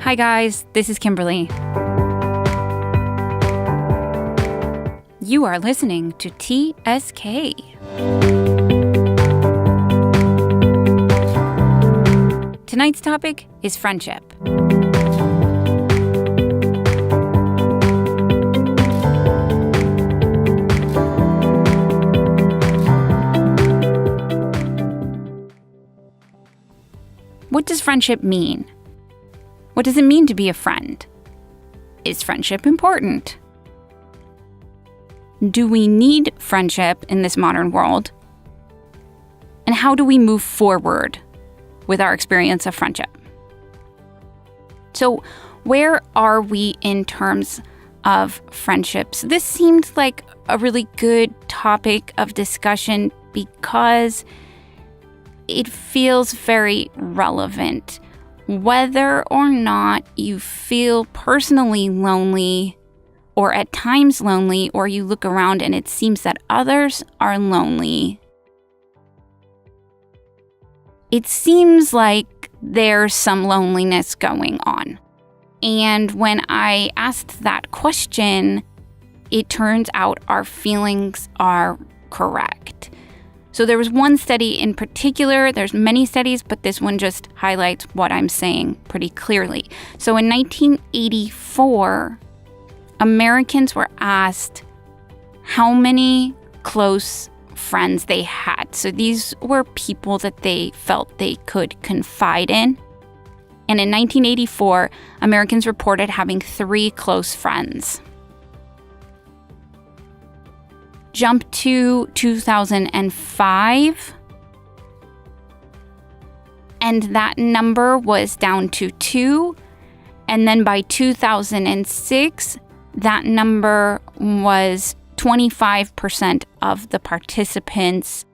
Hi guys, this is Kimberly. You are listening to TSK. Tonight's topic is friendship. What does friendship mean? What does it mean to be a friend? Is friendship important? Do we need friendship in this modern world? And how do we move forward with our experience of friendship? So, where are we in terms of friendships? This seemed like a really good topic of discussion because it feels very relevant. Whether or not you feel personally lonely, or at times lonely, or you look around and it seems that others are lonely, it seems like there's some loneliness going on. And when I asked that question, it turns out our feelings are correct. So there was one study in particular, there's many studies, but this one just highlights what I'm saying pretty clearly. So in 1984, Americans were asked how many close friends they had. So these were people that they felt they could confide in. And in 1984, Americans reported having 3 close friends. Jump to 2005, and that number was down to 2. And then by 2006, that number was 25% of the participants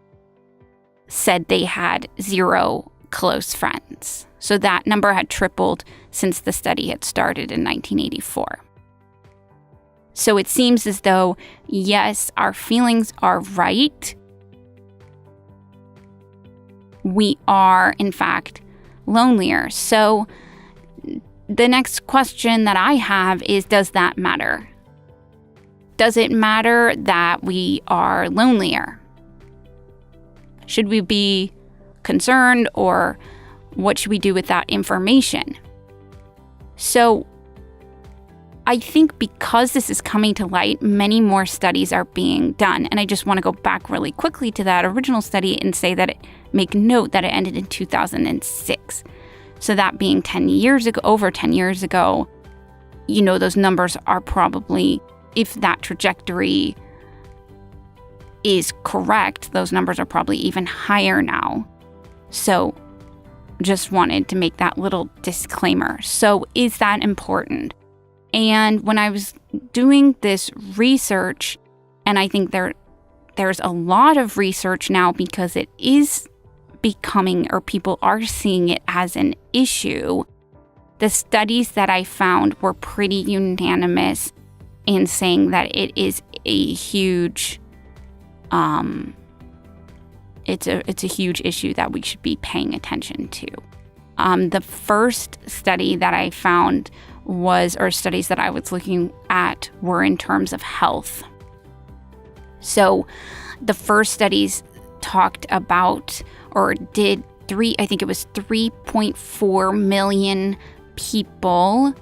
said they had 0 close friends. So that number had tripled since the study had started in 1984. So it seems as though, yes, our feelings are right. We are, in fact, lonelier. So the next question that I have is, does that matter? Does it matter that we are lonelier? Should we be concerned, or what should we do with that information? So I think because this is coming to light, many more studies are being done. And I just want to go back really quickly to that original study and say that make note that it ended in 2006. So that being 10 years ago, over 10 years ago, those numbers are probably, if that trajectory is correct, those numbers are probably even higher now. So just wanted to make that little disclaimer. So is that important? And when I was doing this research, and I think there's a lot of research now because it is becoming, or people are seeing it as an issue, the studies that I found were pretty unanimous in saying that it is a huge, it's a huge issue that we should be paying attention to. The first study that I found studies that I was looking at were in terms of health. So the first studies talked about, or did 3.4 million people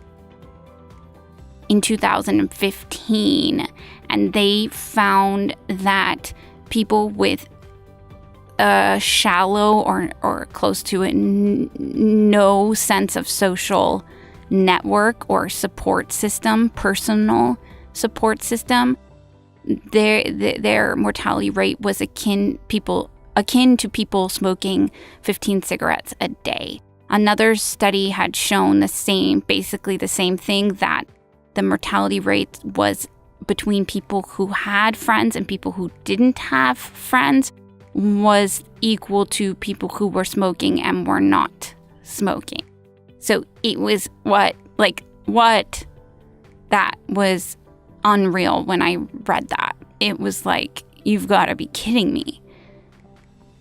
in 2015. And they found that people with a shallow or close to it, no sense of social network or support system, personal support system, their mortality rate was akin to people smoking 15 cigarettes a day. Another study had shown basically the same thing, that the mortality rate was between people who had friends and people who didn't have friends was equal to people who were smoking and were not smoking. So it was what that was unreal when I read that. It was like, you've got to be kidding me.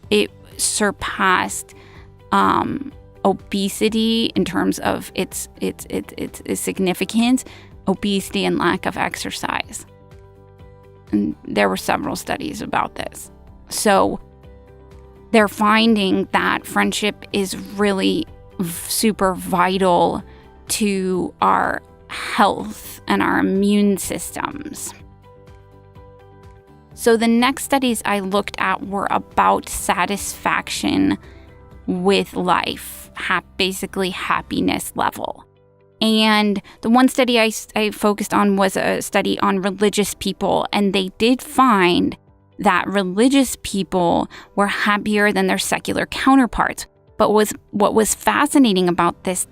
It surpassed obesity in terms of its significance, obesity and lack of exercise. And there were several studies about this. So they're finding that friendship is really super vital to our health and our immune systems. So the next studies I looked at were about satisfaction with life, basically happiness level. And the one study I focused on was a study on religious people, and they did find that religious people were happier than their secular counterparts. But what was fascinating about this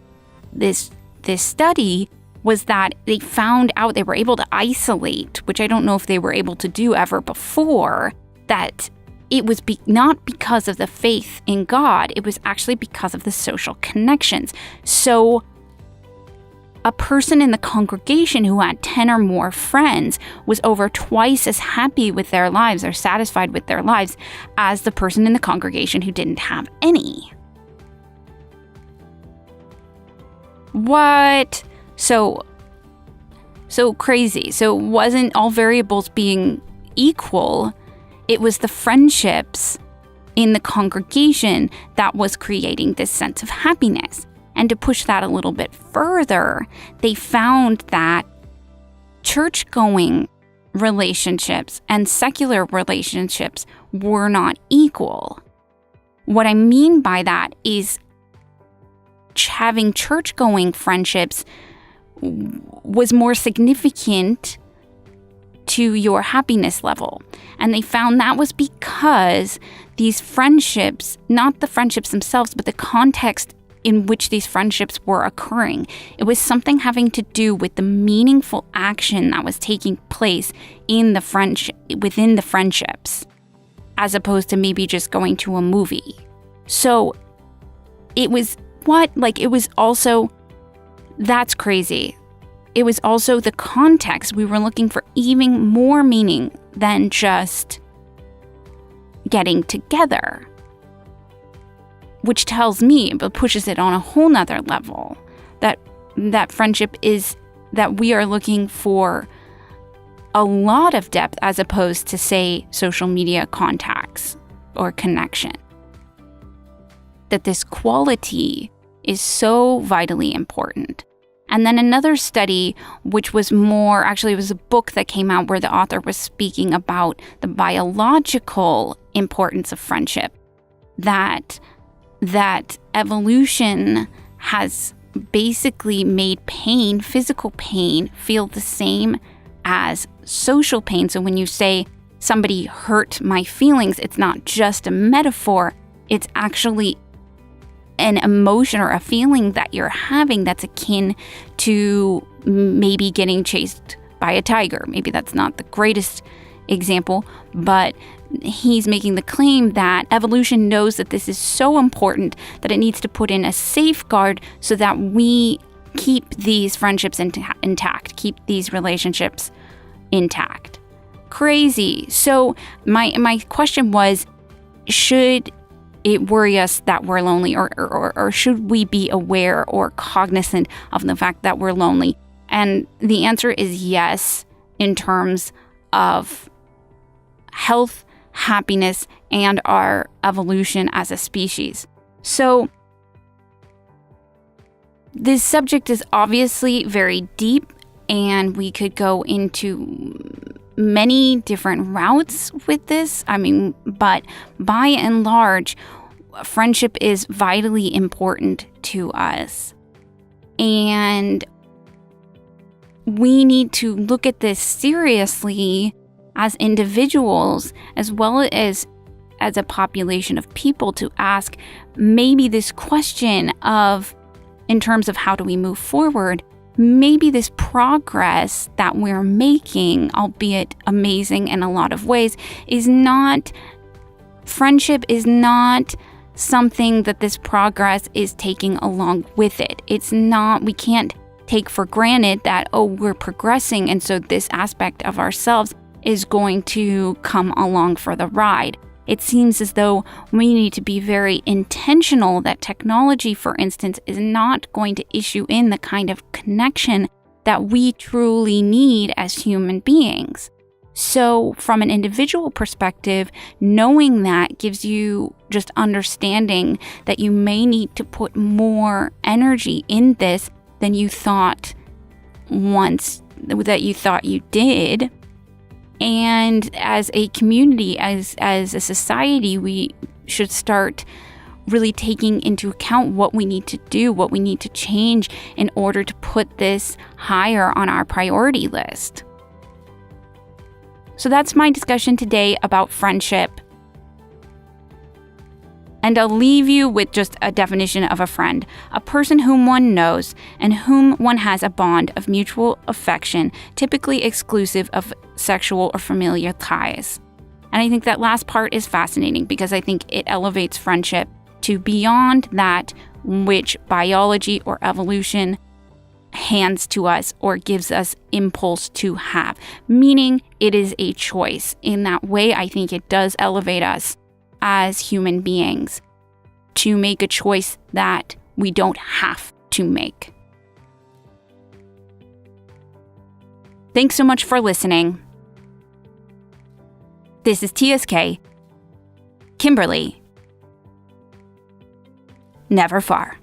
study was that they found out they were able to isolate, which I don't know if they were able to do ever before, that it was not because of the faith in God, it was actually because of the social connections. So a person in the congregation who had 10 or more friends was over twice as happy with their lives or satisfied with their lives as the person in the congregation who didn't have any. What? So crazy. So it wasn't all variables being equal. It was the friendships in the congregation that was creating this sense of happiness. And to push that a little bit further, they found that church-going relationships and secular relationships were not equal. What I mean by that is having church-going friendships was more significant to your happiness level. And they found that was because these friendships, not the friendships themselves, but the context in which these friendships were occurring. It was something having to do with the meaningful action that was taking place in the within the friendships, as opposed to maybe just going to a movie. So it was that's crazy. It was also the context. We were looking for even more meaning than just getting together, which tells me, but pushes it on a whole nother level, that friendship is that we are looking for a lot of depth as opposed to, say, social media contacts or connection. That this quality is so vitally important. And then another study, which was more, actually it was a book that came out where the author was speaking about the biological importance of friendship, that evolution has basically made pain, physical pain, feel the same as social pain. So when you say somebody hurt my feelings, it's not just a metaphor, it's actually an emotion or a feeling that you're having that's akin to maybe getting chased by a tiger. Maybe that's not the greatest example, but he's making the claim that evolution knows that this is so important that it needs to put in a safeguard so that we keep these friendships intact, keep these relationships intact. Crazy. So my question was, should it worry us that we're lonely, or should we be aware or cognizant of the fact that we're lonely? And the answer is yes, in terms of health, happiness, and our evolution as a species. So this subject is obviously very deep, and we could go into many different routes with this. But by and large, friendship is vitally important to us. And we need to look at this seriously as individuals, as well as a population of people, to ask maybe this question of, in terms of how do we move forward, maybe this progress that we're making, albeit amazing in a lot of ways, friendship is not something that this progress is taking along with it. It's not, we can't take for granted that, we're progressing, and so this aspect of ourselves is going to come along for the ride. it seems as though we need to be very intentional that technology, for instance, is not going to issue in the kind of connection that we truly need as human beings. So from an individual perspective, knowing that gives you just understanding that you may need to put more energy in this than you thought you did. And as a community, as a society, we should start really taking into account what we need to do, what we need to change in order to put this higher on our priority list. So that's my discussion today about friendship. And I'll leave you with just a definition of a friend: a person whom one knows and whom one has a bond of mutual affection, typically exclusive of sexual or familial ties. And I think that last part is fascinating because I think it elevates friendship to beyond that which biology or evolution hands to us or gives us impulse to have, meaning it is a choice. In that way, I think it does elevate us as human beings to make a choice that we don't have to make. Thanks so much for listening. This is TSK, Kimberly, never far.